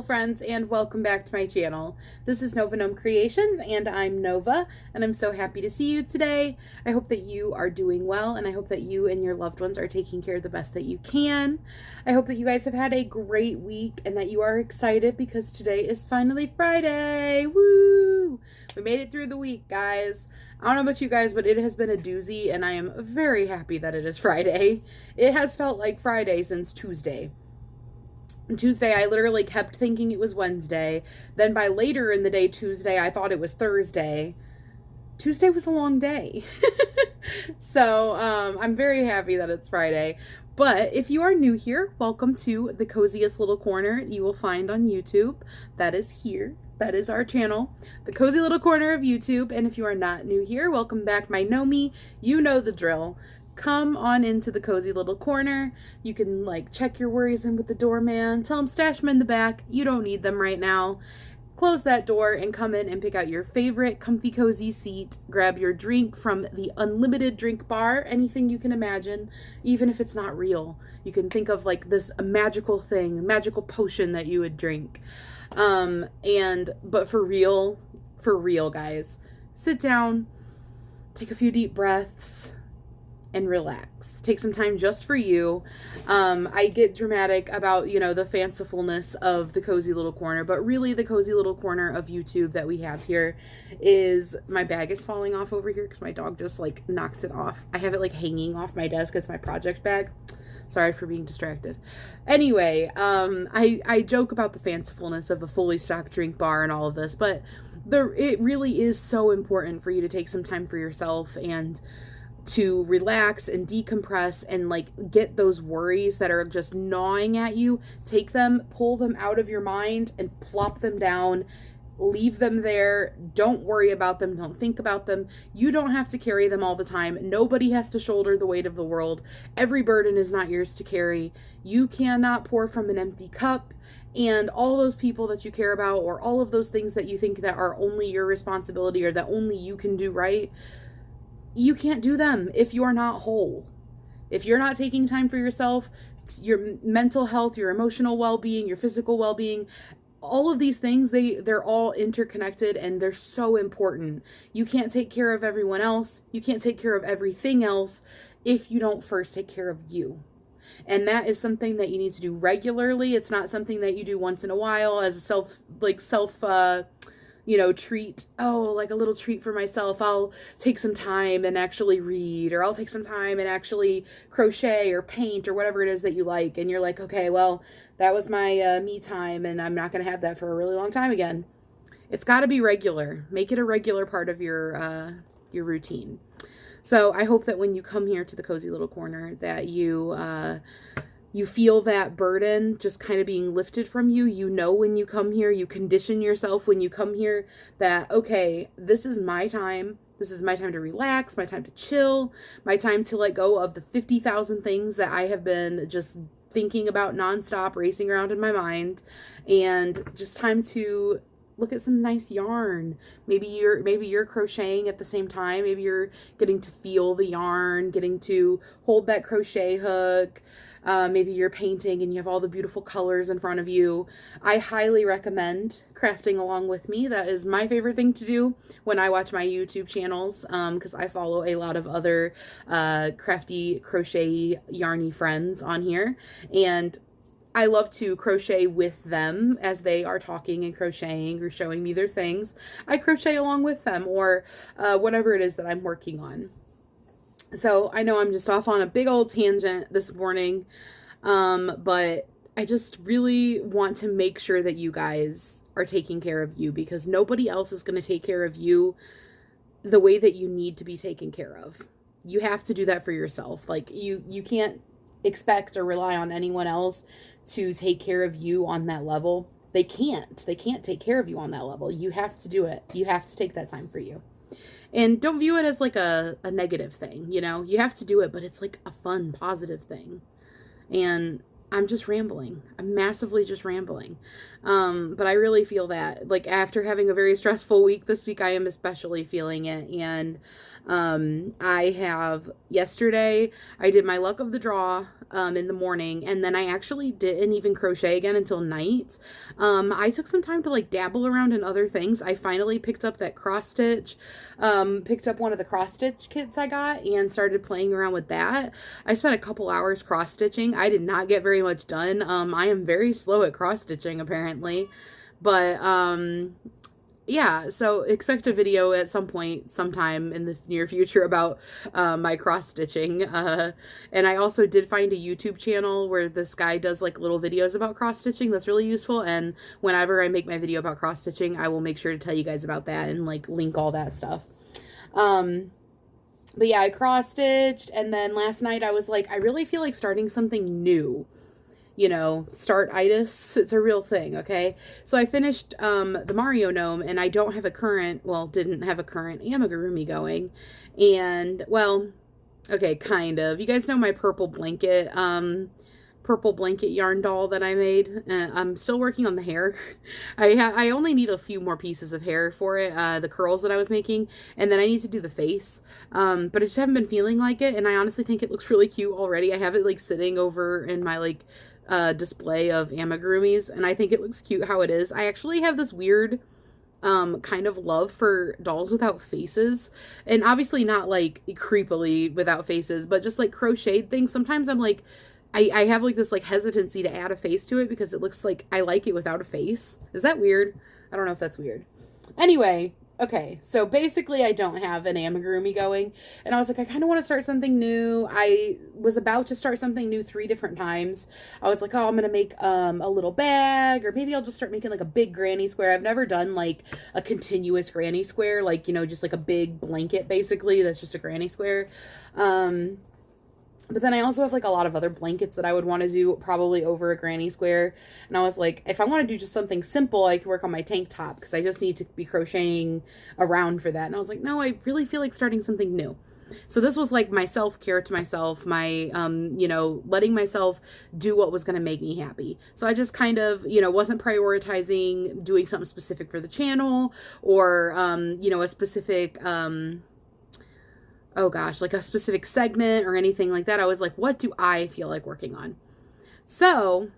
friends, and welcome back to my channel. This is Nova Gnome Creations, and I'm Nova, and I'm so happy to see you today. I hope that you are doing well, and I hope that you and your loved ones are taking care of the best that you can. I hope that you guys have had a great week, and that you are excited because today is finally Friday. Woo! We made it through the week, guys. I don't know about you guys, but it has been a doozy, and I am very happy that it is Friday. It has felt like Friday since Tuesday. Tuesday, I literally kept thinking it was Wednesday. Then by later in the day, Tuesday, I thought it was Thursday. Tuesday was a long day. So I'm very happy that it's Friday. But if you are new here, welcome to the coziest little corner you will find on YouTube. That is here. That is our channel, the cozy little corner of YouTube. And if you are not new here, welcome back, my Nomi. You know the drill. Come on into the cozy little corner. You can check your worries in with the doorman. Tell him stash them in the back. You don't need them right now. Close that door and come in and pick out your favorite comfy cozy seat. Grab your drink from the unlimited drink bar. Anything you can imagine, even if it's not real. You can think of this magical thing, a magical potion that you would drink. But for real, guys, sit down, take a few deep breaths, and relax. Take some time just for you. I get dramatic about, the fancifulness of the cozy little corner, but really the cozy little corner of YouTube that we have here is, my bag is falling off over here because my dog just knocked it off. I have it hanging off my desk. It's my project bag. Sorry for being distracted. Anyway, I joke about the fancifulness of a fully stocked drink bar and all of this, but it really is so important for you to take some time for yourself and to relax and decompress and get those worries that are just gnawing at you, take them, pull them out of your mind and plop them down. Leave them there. Don't worry about them. Don't think about them. You don't have to carry them all the time. Nobody has to shoulder the weight of the world. Every burden is not yours to carry. You cannot pour from an empty cup. And all those people that you care about, or all of those things that you think that are only your responsibility or that only you can do right, you can't do them if you are not whole. If you're not taking time for yourself, your mental health, your emotional well-being, your physical well-being, all of these things, they're all interconnected and they're so important. You can't take care of everyone else. You can't take care of everything else if you don't first take care of you. And that is something that you need to do regularly. It's not something that you do once in a while as a self treat. Oh, a little treat for myself. I'll take some time and actually read, or I'll take some time and actually crochet or paint or whatever it is that you like. And you're like, okay, well, that was my me time, and I'm not going to have that for a really long time again. It's got to be regular. Make it a regular part of your routine. So I hope that when you come here to the cozy little corner that you feel that burden just kind of being lifted from you. When you come here, you condition yourself when you come here that, okay, this is my time. This is my time to relax, my time to chill, my time to let go of the 50,000 things that I have been just thinking about nonstop, racing around in my mind, and just time to look at some nice yarn. Maybe you're crocheting at the same time. Maybe you're getting to feel the yarn, getting to hold that crochet hook. Maybe you're painting and you have all the beautiful colors in front of you. I highly recommend crafting along with me. That is my favorite thing to do when I watch my YouTube channels, because I follow a lot of other crafty, crochet, yarny friends on here, and I love to crochet with them as they are talking and crocheting or showing me their things. I crochet along with them, or whatever it is that I'm working on. So I know I'm just off on a big old tangent this morning, but I just really want to make sure that you guys are taking care of you, because nobody else is going to take care of you the way that you need to be taken care of. You have to do that for yourself. You can't expect or rely on anyone else to take care of you on that level. They can't take care of you on that level. You have to do it. You have to take that time for you. And don't view it as a negative thing, you have to do it, but it's a fun, positive thing. And I'm just rambling. I'm massively just rambling. But I really feel that, after having a very stressful week this week, I am especially feeling it. And yesterday I did my luck of the draw. in the morning, and then I actually didn't even crochet again until night. I took some time to like dabble around in other things. I finally picked up that cross stitch, picked up one of the cross stitch kits I got and started playing around with that. I spent a couple hours cross stitching. I did not get very much done. I am very slow at cross stitching apparently, but yeah, so expect a video at some point, sometime in the near future about my cross stitching. And I also did find a YouTube channel where this guy does like little videos about cross stitching that's really useful. And whenever I make my video about cross stitching, I will make sure to tell you guys about that and like link all that stuff. But yeah, I cross stitched, and then last night I was like, I really feel like starting something new. You know, start-itis. It's a real thing, okay? So I finished the Mario gnome, and I don't have a current, well, didn't have a current amigurumi going. And, well, okay, kind of. You guys know my purple blanket yarn doll that I made. I'm still working on the hair. I only need a few more pieces of hair for it, the curls that I was making, and then I need to do the face. But I just haven't been feeling like it, and I honestly think it looks really cute already. I have it like sitting over in my like display of amigurumis, and I think it looks cute how it is. I actually have this weird kind of love for dolls without faces, and obviously not like creepily without faces, but just like crocheted things. Sometimes I'm like, I have like this like hesitancy to add a face to it because it looks like I like it without a face. Is that weird? I don't know if that's weird. Anyway, okay, so basically I don't have an amigurumi going, and I was like, I kind of want to start something new. I was about to start something new 3 different times. I was like, oh, I'm going to make a little bag, or maybe I'll just start making like a big granny square. I've never done like a continuous granny square, like, you know, just like a big blanket basically that's just a granny square. But then I also have like a lot of other blankets that I would want to do probably over a granny square. And I was like, if I want to do just something simple, I could work on my tank top because I just need to be crocheting around for that. And I was like, no, I really feel like starting something new. So this was like my self-care to myself, my, you know, letting myself do what was going to make me happy. So I just kind of, you know, wasn't prioritizing doing something specific for the channel or, you know, a specific, oh gosh, like a specific segment or anything like that. I was like, what do I feel like working on? So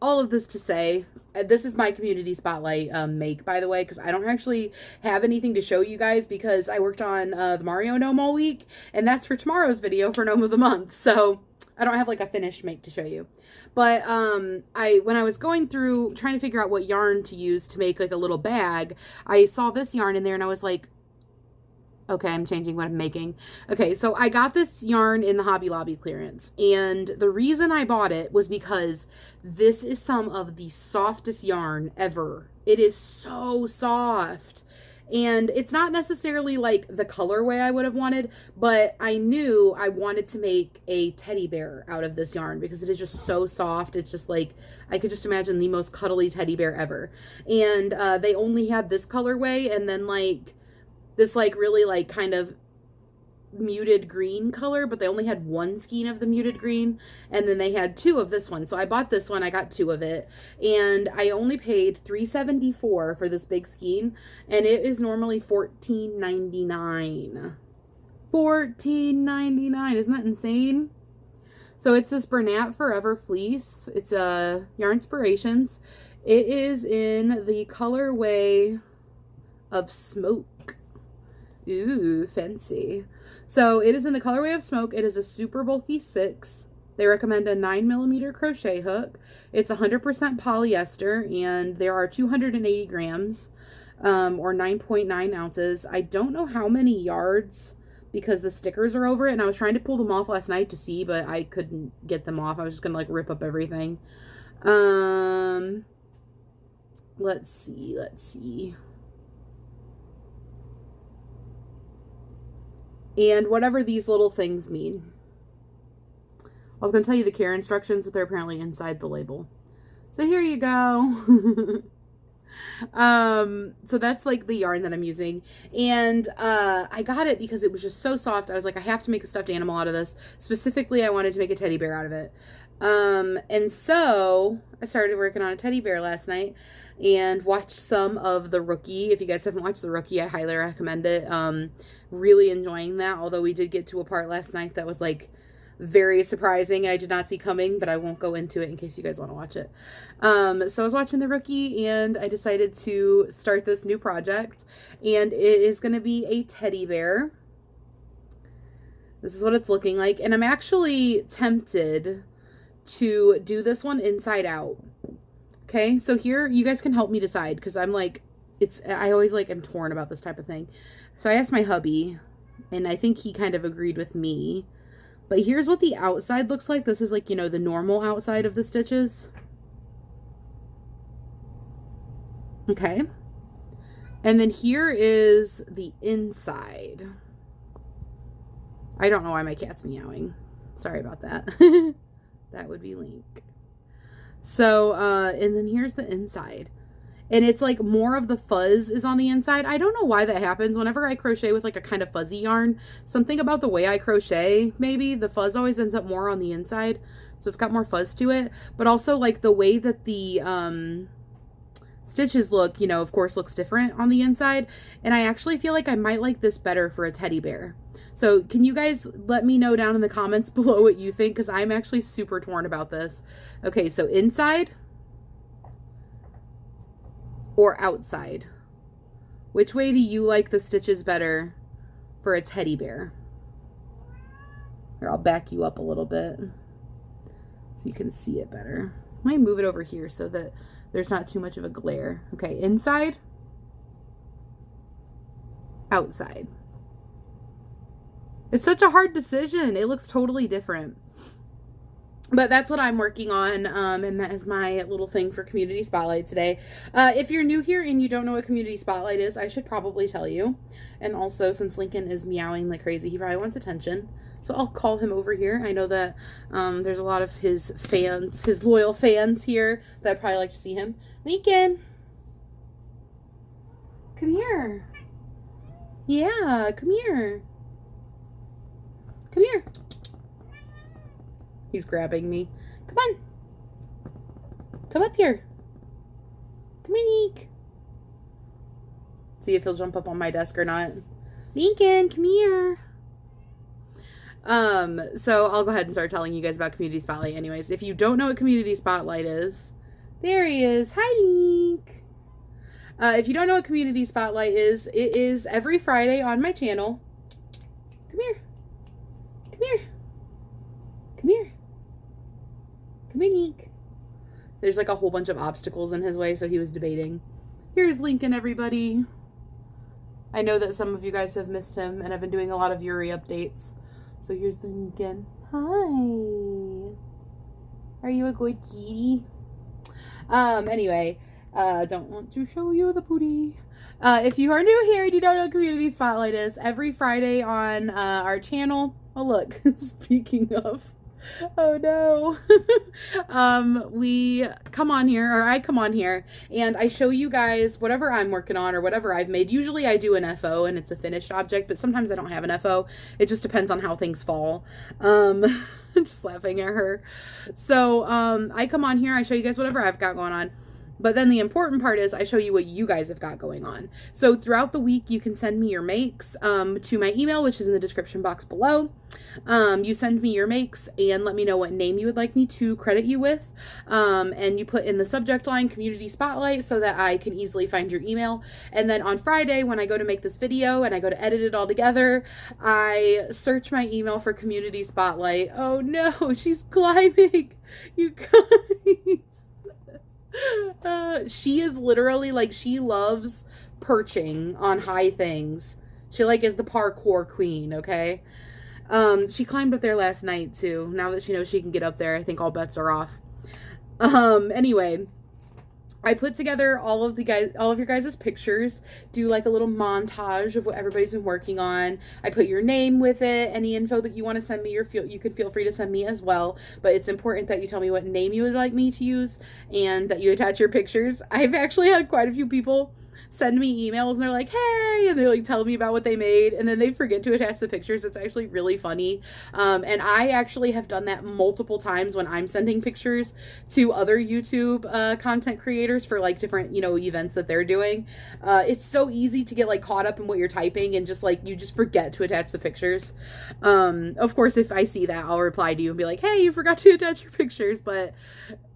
all of this to say, this is my community spotlight make, by the way, because I don't actually have anything to show you guys because I worked on the Mario gnome all week, and that's for tomorrow's video for gnome of the month. So I don't have like a finished make to show you. But when I was going through trying to figure out what yarn to use to make like a little bag, I saw this yarn in there and I was like, okay, I'm changing what I'm making. Okay, so I got this yarn in the Hobby Lobby clearance, and the reason I bought it was because this is some of the softest yarn ever. It is so soft, and it's not necessarily like the colorway I would have wanted, but I knew I wanted to make a teddy bear out of this yarn because it is just so soft. It's just like, I could just imagine the most cuddly teddy bear ever. And they only had this colorway, and then like this like really like kind of muted green color, but they only had 1 skein of the muted green, and then they had 2 of this one. So I bought this one, I got 2 of it, and I only paid $3.74 for this big skein, and it is normally $14.99. $14.99, isn't that insane? So it's this Bernat Forever fleece. It's a Yarnspirations. It is in the colorway of Smoke. Ooh, fancy. So it is in the colorway of Smoke. It is a super bulky 6. They recommend a 9mm crochet hook. It's 100% polyester, and there are 280 grams, or 9.9 ounces. I don't know how many yards because the stickers are over it, and I was trying to pull them off last night to see, but I couldn't get them off. I was just gonna like rip up everything. Let's see. And whatever these little things mean. I was going to tell you the care instructions, but they're apparently inside the label. So here you go. So that's like the yarn that I'm using. And I got it because it was just so soft. I was like, I have to make a stuffed animal out of this. Specifically, I wanted to make a teddy bear out of it. And so I started working on a teddy bear last night and watched some of The Rookie. If you guys haven't watched The Rookie, I highly recommend it. Really enjoying that, although we did get to a part last night that was like very surprising. I did not see coming, but I won't go into it in case you guys want to watch it. So I was watching The Rookie, and I decided to start this new project, and it is going to be a teddy bear. This is what it's looking like, and I'm actually tempted to do this one inside out. Okay, so here, you guys can help me decide, because I'm like, I always like, am torn about this type of thing. So I asked my hubby, and I think he kind of agreed with me. But here's what the outside looks like. This is like, you know, the normal outside of the stitches. Okay. And then here is the inside. I don't know why my cat's meowing. Sorry about that. That would be Link. So, and then here's the inside. And it's like more of the fuzz is on the inside. I don't know why that happens. Whenever I crochet with like a kind of fuzzy yarn, something about the way I crochet, maybe the fuzz always ends up more on the inside. So it's got more fuzz to it. But also like the way that the stitches look, you know, of course looks different on the inside. And I actually feel like I might like this better for a teddy bear. So can you guys let me know down in the comments below what you think? Because I'm actually super torn about this. Okay, so inside or outside? Which way do you like the stitches better for a teddy bear? Here, I'll back you up a little bit so you can see it better. I might move it over here so that there's not too much of a glare. Okay, inside, outside. It's such a hard decision. It looks totally different. But that's what I'm working on, and that is my little thing for Community Spotlight today. If you're new here and you don't know what Community Spotlight is, I should probably tell you. And also, since Lincoln is meowing like crazy, he probably wants attention. So I'll call him over here. I know that there's a lot of his fans, his loyal fans here that probably like to see him. Lincoln! Come here. Yeah, come here. Come here. He's grabbing me. Come on. Come up here. Come here, Nick. See if he'll jump up on my desk or not. Lincoln, come here. So I'll go ahead and start telling you guys about Community Spotlight anyways. If you don't know what Community Spotlight is, there he is. Hi, Link. If you don't know what Community Spotlight is, it is every Friday on my channel. Come here. Come here. Come here. Come here, Nick. There's like a whole bunch of obstacles in his way, so he was debating. Here's Lincoln, everybody. I know that some of you guys have missed him, and I've been doing a lot of Yuri updates. So here's the Lincoln. Hi. Are you a good kitty? Anyway, don't want to show you the booty. If you are new here and you don't know what Community Spotlight is, every Friday on our channel. Oh, look. Speaking of. Oh no. We come on here, or I come on here, and I show you guys whatever I'm working on or whatever I've made. Usually I do an FO and it's a finished object, but sometimes I don't have an FO. It just depends on how things fall. I'm just laughing at her. So I come on here, I show you guys whatever I've got going on. But then the important part is I show you what you guys have got going on. So throughout the week, you can send me your makes to my email, which is in the description box below. You send me your makes and let me know what name you would like me to credit you with. And you put in the subject line Community Spotlight so that I can easily find your email. And then on Friday, when I go to make this video and I go to edit it all together, I search my email for Community Spotlight. Oh no, she's climbing. You guys. She is literally like, she loves perching on high things. She like is the parkour queen, okay? She climbed up there last night too. Now that she knows she can get up there, I think all bets are off. Anyway, I put together all of your guys' pictures, do like a little montage of what everybody's been working on. I put your name with it, any info that you want to send me, you can feel free to send me as well, but it's important that you tell me what name you would like me to use and that you attach your pictures. I've actually had quite a few people send me emails and they're like, hey, and they're like telling me about what they made, and then they forget to attach the pictures. It's actually really funny. And I actually have done that multiple times when I'm sending pictures to other YouTube content creators creators for like different, you know, events that they're doing. It's so easy to get like caught up in what you're typing and just like you just forget to attach the pictures. Of course, if I see that, I'll reply to you and be like, hey, you forgot to attach your pictures. But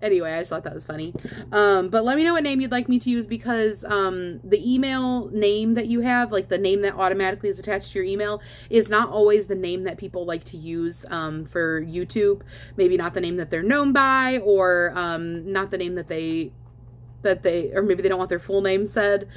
anyway, I just thought that was funny. But let me know what name you'd like me to use, because the email name that you have, like the name that automatically is attached to your email, is not always the name that people like to use for YouTube. Maybe not the name that they're known by, or not the name that they, or maybe they don't want their full name said.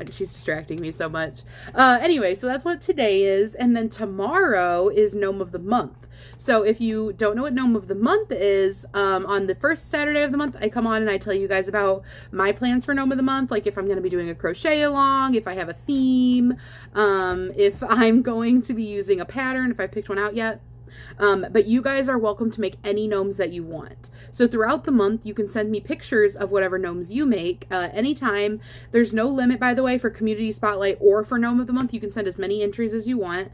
She's distracting me so much. Anyway, so that's what today is. And then tomorrow is Gnome of the Month. So if you don't know what Gnome of the Month is, on the first Saturday of the month, I come on and I tell you guys about my plans for Gnome of the Month. Like if I'm going to be doing a crochet along, if I have a theme, if I'm going to be using a pattern, if I picked one out yet. But you guys are welcome to make any gnomes that you want. So throughout the month, you can send me pictures of whatever gnomes you make anytime. There's no limit, by the way, for Community Spotlight or for Gnome of the Month. You can send as many entries as you want.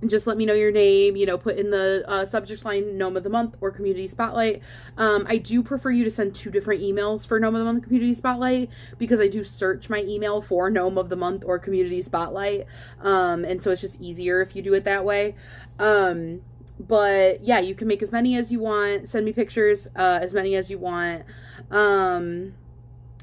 Just let me know your name, you know, put in the subject line Gnome of the Month or Community Spotlight. I do prefer you to send 2 different emails for Gnome of the Month and Community Spotlight, because I do search my email for Gnome of the Month or Community Spotlight. And so it's just easier if you do it that way. But yeah, you can make as many as you want. Send me pictures, as many as you want.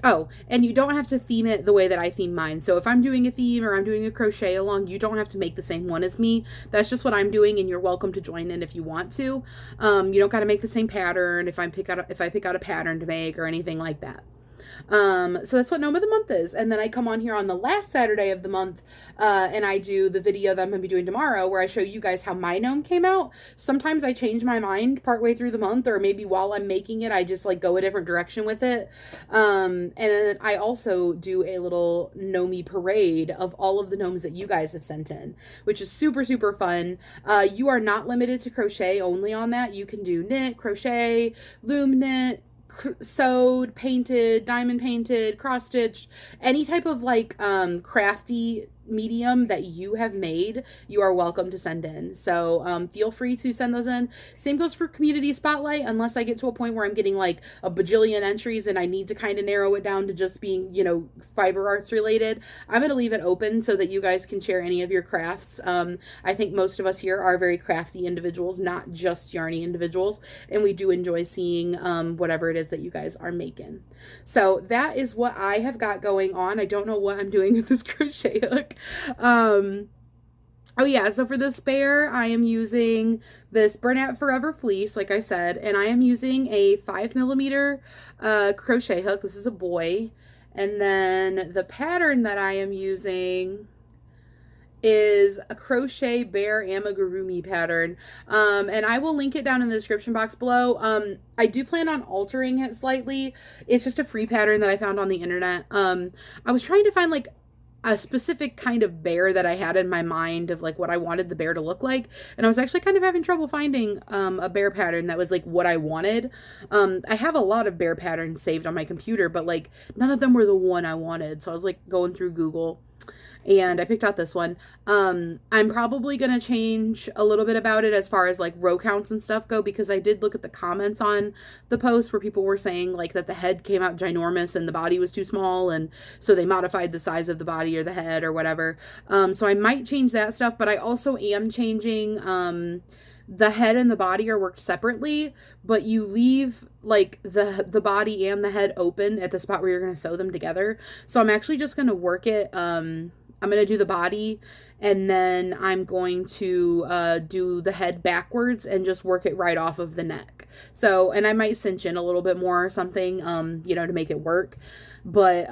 Oh, and you don't have to theme it the way that I theme mine. So if I'm doing a theme or I'm doing a crochet along, you don't have to make the same one as me. That's just what I'm doing, and you're welcome to join in if you want to. You don't got to make the same pattern if I pick out a pattern to make or anything like that. So that's what Gnome of the Month is. And then I come on here on the last Saturday of the month, and I do the video that I'm going to be doing tomorrow, where I show you guys how my gnome came out. Sometimes I change my mind partway through the month, or maybe while I'm making it, I just like go a different direction with it. And then I also do a little gnome parade of all of the gnomes that you guys have sent in, which is super, super fun. You are not limited to crochet only on that. You can do knit, crochet, loom knit, sewed, painted, diamond painted, cross stitched, any type of like crafty medium that you have made, you are welcome to send in. So feel free to send those in. Same goes for Community Spotlight, unless I get to a point where I'm getting like a bajillion entries and I need to kind of narrow it down to just being, you know, fiber arts related. I'm going to leave it open so that you guys can share any of your crafts. I think most of us here are very crafty individuals, not just yarny individuals, and we do enjoy seeing whatever it is that you guys are making. So that is what I have got going on. I don't know what I'm doing with this crochet hook. Oh yeah, so for the spare, I am using this Bernat Forever fleece, like I said, and I am using a 5mm crochet hook. This is a boy. And then the pattern that I am using is a Crochet Bear Amigurumi pattern, and I will link it down in the description box below. I do plan on altering it slightly. It's just a free pattern that I found on the internet. I was trying to find like a specific kind of bear that I had in my mind of like what I wanted the bear to look like, and I was actually kind of having trouble finding a bear pattern that was like what I wanted. I have a lot of bear patterns saved on my computer, but like none of them were the one I wanted, so I was like going through Google, and I picked out this one. I'm probably going to change a little bit about it as far as like row counts and stuff go, because I did look at the comments on the post where people were saying like that the head came out ginormous and the body was too small, and so they modified the size of the body or the head or whatever. So I might change that stuff, but I also am changing the head and the body are worked separately, but you leave like the body and the head open at the spot where you're going to sew them together. So I'm actually just going to work it. I'm going to do the body, and then I'm going to do the head backwards and just work it right off of the neck. So, and I might cinch in a little bit more or something, you know, to make it work. But,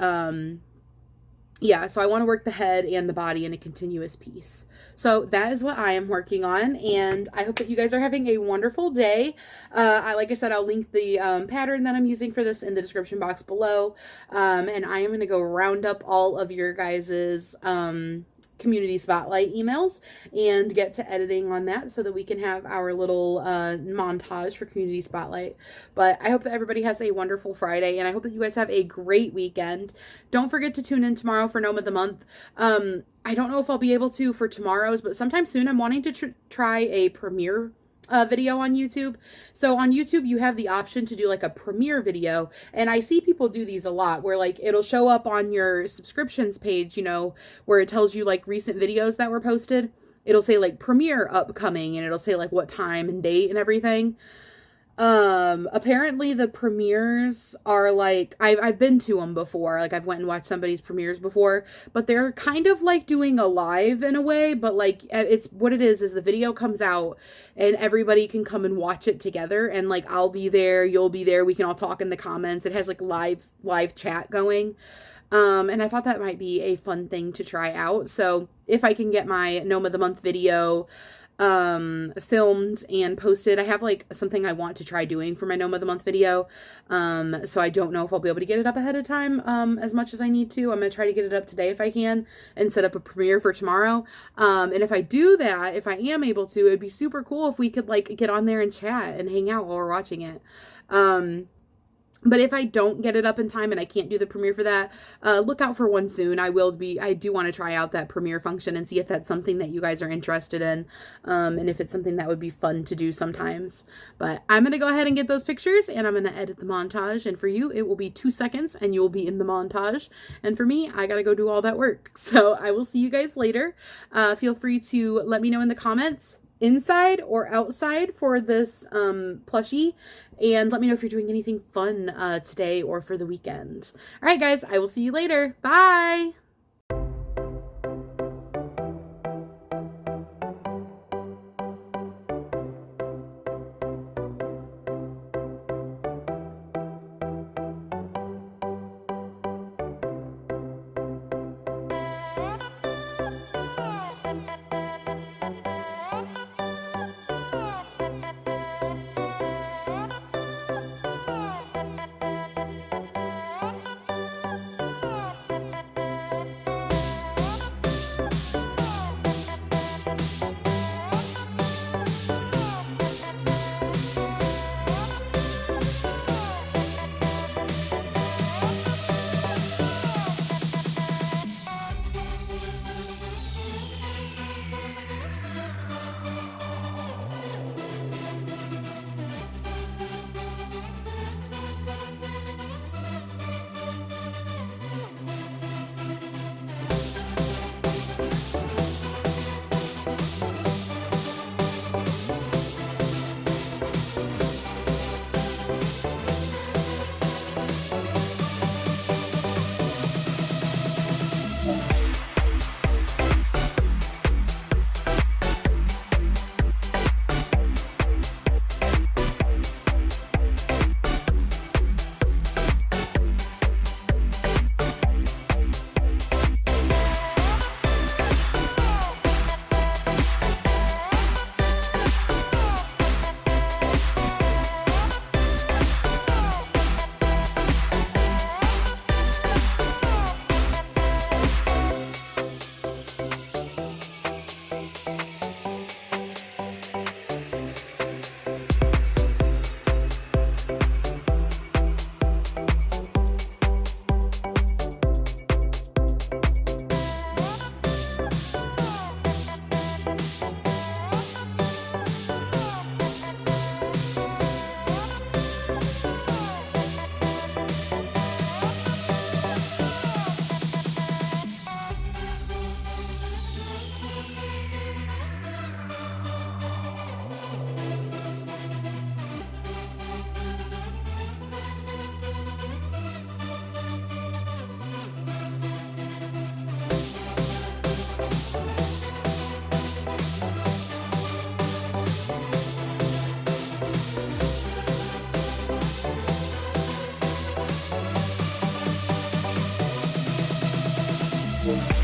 yeah, so I want to work the head and the body in a continuous piece. So that is what I am working on, and I hope that you guys are having a wonderful day. Like I said, I'll link the pattern that I'm using for this in the description box below, and I am going to go round up all of your guys's Community Spotlight emails and get to editing on that so that we can have our little montage for Community Spotlight. But I hope that everybody has a wonderful Friday, and I hope that you guys have a great weekend. Don't forget to tune in tomorrow for Gnome of the Month. I don't know if I'll be able to for tomorrow's, but sometime soon I'm wanting to try a premiere video on YouTube. So on YouTube, you have the option to do like a premiere video. And I see people do these a lot where like it'll show up on your subscriptions page, you know, where it tells you like recent videos that were posted. It'll say like premiere upcoming and it'll say like what time and date and everything. Apparently the premieres are like, I've been to them before, like I've went and watched somebody's premieres before, but they're kind of like doing a live in a way, but like it's, what it is the video comes out and everybody can come and watch it together, and like I'll be there, you'll be there, we can all talk in the comments. It has like live chat going. And I thought that might be a fun thing to try out. So if I can get my Gnome of the Month video filmed and posted, I have like something I want to try doing for my Gnome of the Month video. So I don't know if I'll be able to get it up ahead of time as much as I need to. I'm gonna try to get it up today if I can and set up a premiere for tomorrow. And if I do that, if I am able to, it'd be super cool if we could like get on there and chat and hang out while we're watching it. But if I don't get it up in time and I can't do the premiere for that, look out for one soon. I do want to try out that premiere function and see if that's something that you guys are interested in, and if it's something that would be fun to do sometimes. But I'm going to go ahead and get those pictures, and I'm going to edit the montage. And for you, it will be 2 seconds, and you will be in the montage. And for me, I got to go do all that work. So I will see you guys later. Feel free to let me know in the comments, inside or outside, for this plushie, and let me know if you're doing anything fun today or for the weekend. All right, guys, I will see you later. Bye. Thank you.